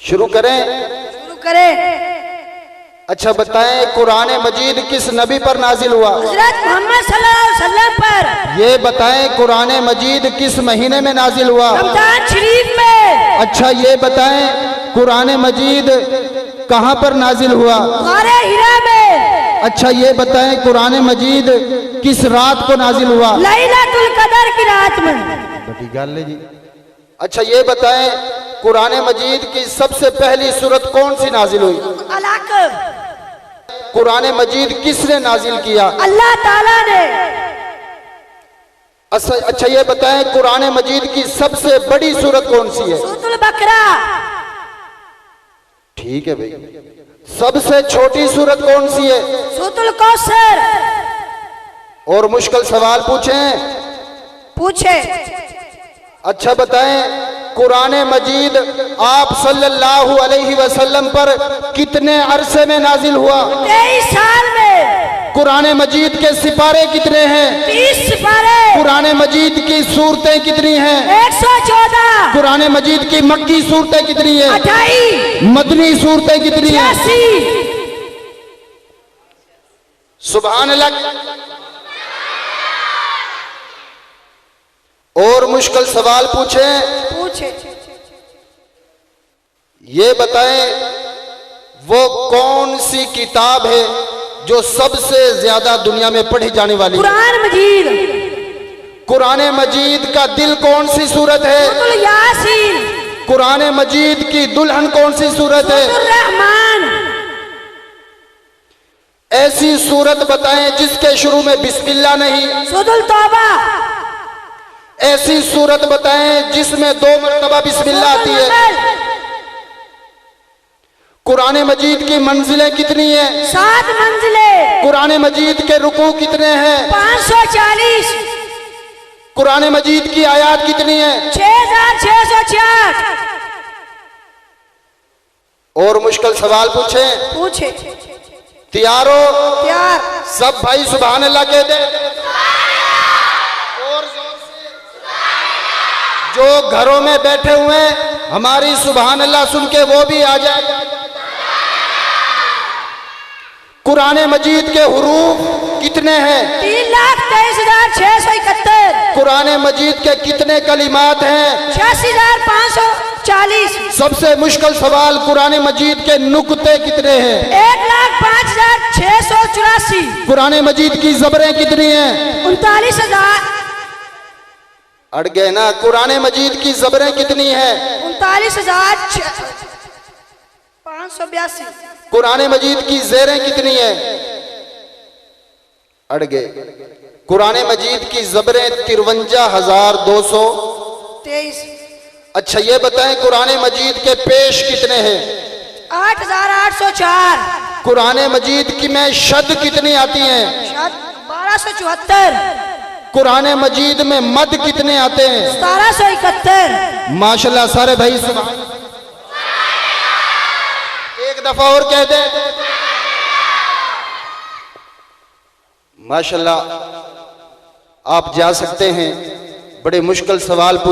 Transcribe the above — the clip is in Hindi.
शुरू करें? शुरू करें। अच्छा बताएं, कुरान मजीद किस नबी पर नाजिल हुआ? हजरत मोहम्मद सल्लल्लाहु अलैहि वसल्लम पर। ये बताएं, कुरान मजीद किस महीने में नाजिल हुआ? रमजान शरीफ में। अच्छा ये बताएं, कुरान मजीद कहाँ पर नाजिल हुआ? गारे हिरा में। अच्छा ये बताएं, कुरान मजीद किस रात को नाजिल हुआ? लैलतुल कदर की रात में। बड़ी गल है जी। अच्छा ये बताएं, कुरान मजीद की सबसे पहली सूरत कौन सी नाजिल हुई? अलक। कुरान मजीद किसने नाजिल किया? अल्लाह ताला ने। अच्छा ये बताएं, कुरान मजीद की सबसे बड़ी सूरत कौन सी है? सूरतुल बकरा। ठीक है भाई। सबसे छोटी सूरत कौन सी है? सूरतुल कौसर। और मुश्किल सवाल पूछें? पूछे। अच्छा बताएं, कुरान मजीद आप सल्लल्लाहु अलैहि वसल्लम पर कितने अरसे में नाजिल हुआ? 23 साल में। कुरान मजीद के सिपारे कितने हैं? 30 सिपारे। कुरान मजीद की सूरतें कितनी हैं? 114। कुरान मजीद की मक्की सूरतें कितनी हैं? 28। मदनी सूरतें कितनी हैं? 86। सुभान अल्लाह। और मुश्किल सवाल पूछें? पूछे। ये बताएं, वो कौन सी किताब है जो सबसे ज्यादा दुनिया में पढ़ी जाने वाली? कुरान मजीद। कुरान मजीद का दिल कौन सी सूरत है? सूरतुल यासीन। कुरान मजीद की दुल्हन कौन सी सूरत है? सूरतुल रहमान। ऐसी सूरत बताएं जिसके शुरू में बिस्मिल्लाह नहीं। सूरतुल तौबा। ऐसी सूरत बताएं जिसमें 2 मरतबा बिस्मिल्लाह आती है। कुरान मजीद की मंजिलें कितनी हैं? 7 मंजिलें। कुरान मजीद के रुकू कितने हैं? 540। कुरान मजीद की आयत कितनी है? 6666। और मुश्किल सवाल पूछें? पूछे। तैयार हो? तैयार। सब भाई सुभान अल्लाह कह दे। और जोर से। जो घरों में बैठे हुए हैं, हमारी सुभान अल्लाह सुन के वो भी आ जाए। कुरान मजीद के हुरूफ कितने हैं? 3,23,671। कुरान मजीद के कितने कलिमात हैं? 86,540। सबसे मुश्किल सवाल, कुरान मजीद के नुक्ते कितने हैं? 1,05,684। कुरान मजीद की जबरें कितनी हैं? 39,000। अड़ गए ना। कुरान मजीद की जबरें कितनी हैं? 39,582। कुरान मजीद की जेरें कितनी हैं? अड़ गए। कुरान मजीद की जबरें 53,223। अच्छा ये बताएं, कुरान मजीद के पेश कितने हैं? 8,804। कुरान मजीद की में शद कितनी आती हैं? 1274। कुरान मजीद में मद कितने आते हैं? 1771। माशाल्लाह सारे भाई सुभान। एक दफा और कह दे। माशाल्लाह। आप जा सकते हैं। बड़े मुश्किल सवाल